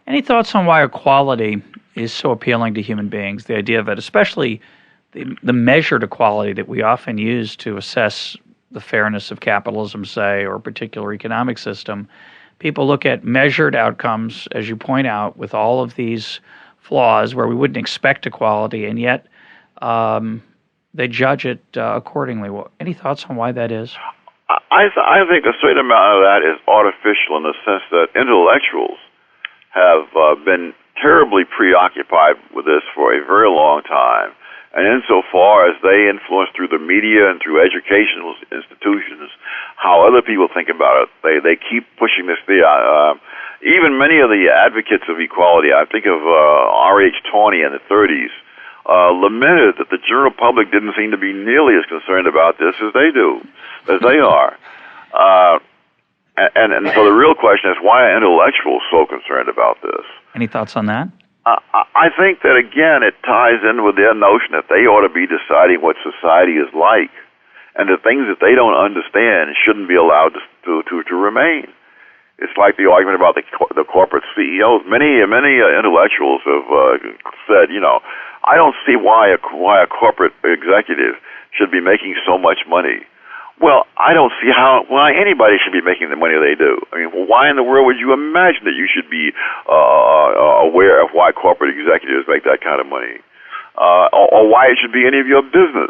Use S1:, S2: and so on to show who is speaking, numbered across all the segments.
S1: Any thoughts on why equality is so appealing to human beings? The idea of it, especially the measured equality that we often use to assess the fairness of capitalism, say, or a particular economic system. People look at measured outcomes, as you point out, with all of these flaws where we wouldn't expect equality, and yet they judge it accordingly. Well, any thoughts on why that is?
S2: I think a certain amount of that is artificial in the sense that intellectuals have been terribly preoccupied with this for a very long time. And insofar as they influence through the media and through educational institutions how other people think about it, they keep pushing this thing. Even many of the advocates of equality, I think of R.H. Tawney in the 30s, lamented that the general public didn't seem to be nearly as concerned about this as they are. And so the real question is, why are intellectuals so concerned about this?
S1: Any thoughts on that?
S2: I think that, again, it ties in with their notion that they ought to be deciding what society is like, and the things that they don't understand shouldn't be allowed to remain. It's like the argument about the corporate CEOs. Many intellectuals have said, I don't see why a corporate executive should be making so much money. Well, I don't see why anybody should be making the money they do. I mean, why in the world would you imagine that you should be aware of why corporate executives make that kind of money, or why it should be any of your business?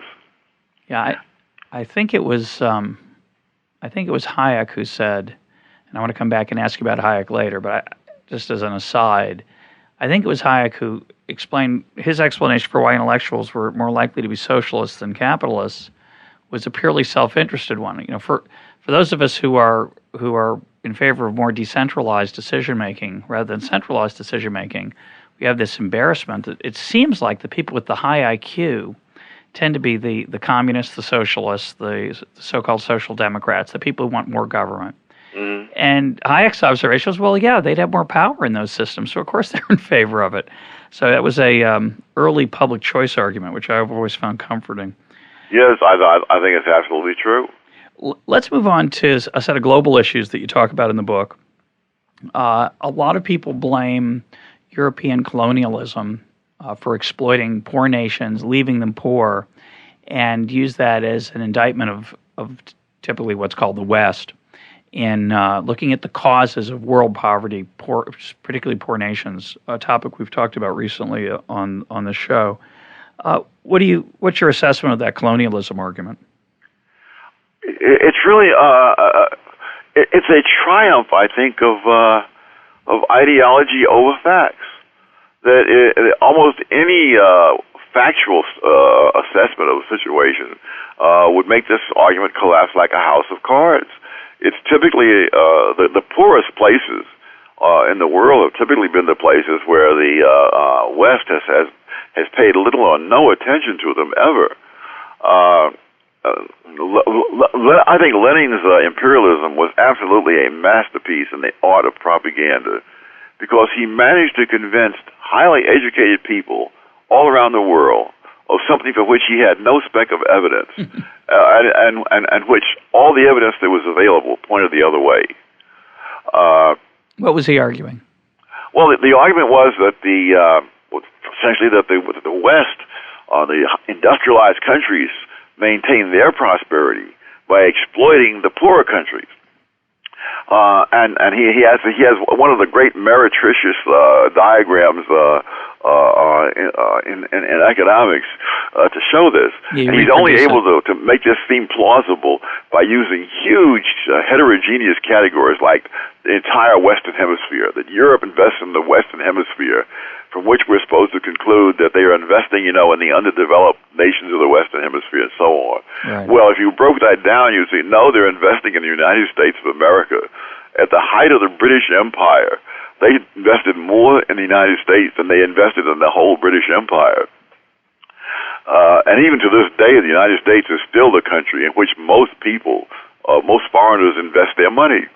S1: Yeah, I think it was Hayek who said, and I want to come back and ask you about Hayek later, but just as an aside, I think it was Hayek who explained his explanation for why intellectuals were more likely to be socialists than capitalists was a purely self-interested one. For those of us who are in favor of more decentralized decision-making rather than centralized decision-making, we have this embarrassment that it seems like the people with the high IQ tend to be the communists, the socialists, the so-called social democrats, the people who want more government. Mm. And Hayek's observation was, well, yeah, they'd have more power in those systems, so of course they're in favor of it. So that was a early public choice argument, which I've always found comforting.
S2: Yes, I think it's absolutely true.
S1: Let's move on to a set of global issues that you talk about in the book. A lot of people blame European colonialism for exploiting poor nations, leaving them poor, and use that as an indictment of typically what's called the West in looking at the causes of world poverty, particularly poor nations, a topic we've talked about recently on the show. What's your assessment of that colonialism argument?
S2: It's really it's a triumph, I think, of ideology over facts. That almost any factual assessment of a situation would make this argument collapse like a house of cards. It's typically the poorest places in the world have typically been the places where the West has paid little or no attention to them ever. I think Lenin's imperialism was absolutely a masterpiece in the art of propaganda, because he managed to convince highly educated people all around the world of something for which he had no speck of evidence, and which all the evidence that was available pointed the other way.
S1: What was he arguing?
S2: Well, the argument was that essentially that the West, the industrialized countries, maintain their prosperity by exploiting the poorer countries. And he has one of the great meretricious diagrams in economics to show this.
S1: Yeah,
S2: and he's only able to make this seem plausible by using huge heterogeneous categories like the entire Western Hemisphere, that Europe invests in the Western Hemisphere, from which we're supposed to conclude that they are investing, in the underdeveloped nations of the Western Hemisphere and so on.
S1: Right.
S2: Well, if you broke that down, you'd see, no, they're investing in the United States of America. At the height of the British Empire, they invested more in the United States than they invested in the whole British Empire. And even to this day, the United States is still the country in which most people, most foreigners invest their money.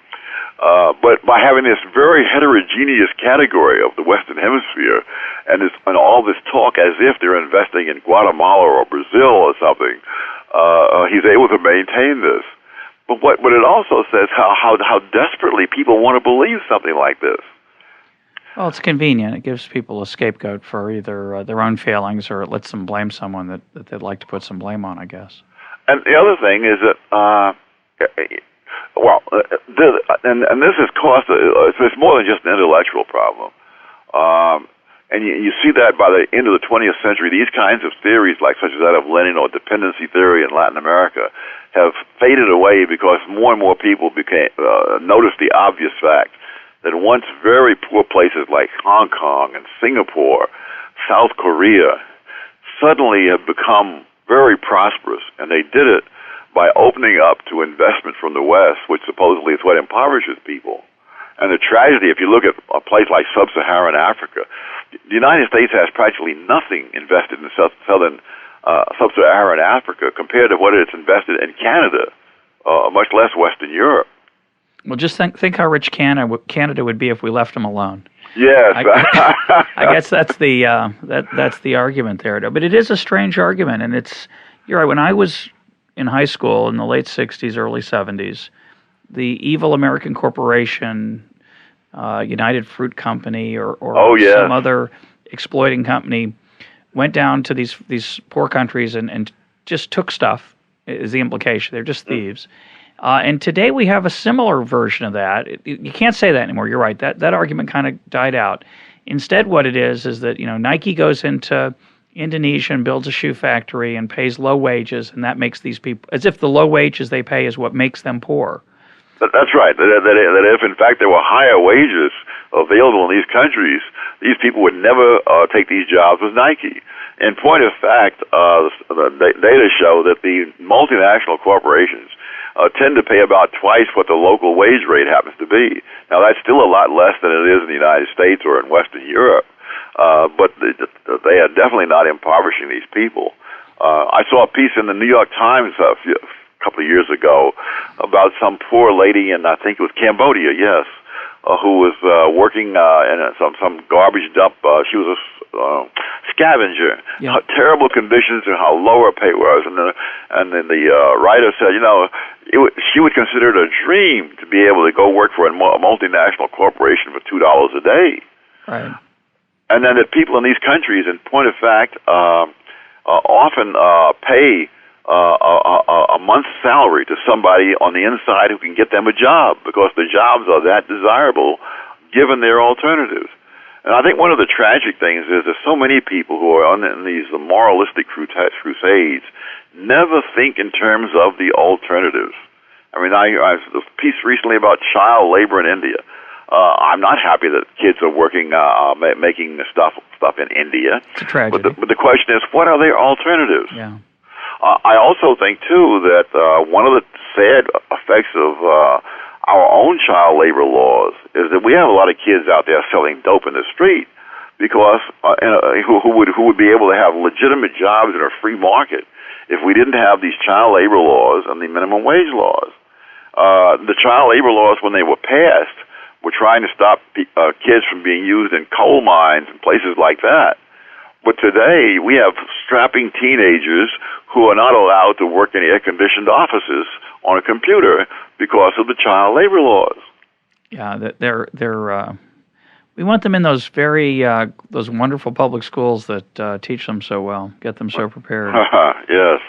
S2: But by having this very heterogeneous category of the Western Hemisphere and all this talk as if they're investing in Guatemala or Brazil or something, he's able to maintain this. But what it also says how desperately people want to believe something like this.
S1: Well, it's convenient. It gives people a scapegoat for either their own failings, or it lets them blame someone that they'd like to put some blame on, I guess.
S2: And the other thing is that, and this has caused, it's more than just an intellectual problem. And you see that by the end of the 20th century, these kinds of theories, like such as that of Lenin or dependency theory in Latin America, have faded away because more and more people noticed the obvious fact that once very poor places like Hong Kong and Singapore, South Korea, suddenly have become very prosperous, and they did it by opening up to investment from the West, which supposedly is what impoverishes people. And the tragedy, if you look at a place like sub-Saharan Africa, the United States has practically nothing invested in sub-Saharan Africa compared to what it's invested in Canada, much less Western Europe.
S1: Well, just think how rich Canada would be if we left them alone.
S2: Yes,
S1: I guess that's the argument there. But it is a strange argument, and you're right. When I was in high school in the late '60s, early '70s, the evil American corporation, United Fruit Company, or some other exploiting company, went down to these poor countries and just took stuff. Is the implication? They're just thieves. And today we have a similar version of that. You can't say that anymore. You're right. That argument kind of died out. Instead, what it is that Nike goes into Indonesia and builds a shoe factory and pays low wages, and that makes these people, as if the low wages they pay is what makes them poor.
S2: That's right. That if in fact there were higher wages available in these countries, these people would never take these jobs with Nike. In point of fact, the data show that the multinational corporations tend to pay about twice what the local wage rate happens to be. Now, that's still a lot less than it is in the United States or in Western Europe, but they are definitely not impoverishing these people. I saw a piece in the New York Times a couple of years ago about some poor lady in, I think it was Cambodia, yes, who was working in some garbage dump. She was a scavenger.
S1: Yeah.
S2: How terrible conditions and how low her pay was. And then the writer said, she would consider it a dream to be able to go work for a multinational corporation for $2 a day.
S1: Right.
S2: And then that people in these countries, in point of fact, often pay a month's salary to somebody on the inside who can get them a job because the jobs are that desirable given their alternatives. And I think one of the tragic things is that so many people who are on these moralistic crusades never think in terms of the alternatives. I mean, I was a piece recently about child labor in India. I'm not happy that kids are working, making stuff in India.
S1: It's a tragedy.
S2: But the question is, what are their alternatives?
S1: Yeah.
S2: I also think, too, that one of the sad effects of our own child labor laws is that we have a lot of kids out there selling dope in the street because who would be able to have legitimate jobs in a free market if we didn't have these child labor laws and the minimum wage laws. The child labor laws, when they were passed, were trying to stop kids from being used in coal mines and places like that. But today, we have strapping teenagers who are not allowed to work in air-conditioned offices on a computer because of the child labor laws.
S1: Yeah, we want them in those those wonderful public schools that teach them so well, get them so prepared.
S2: Yes.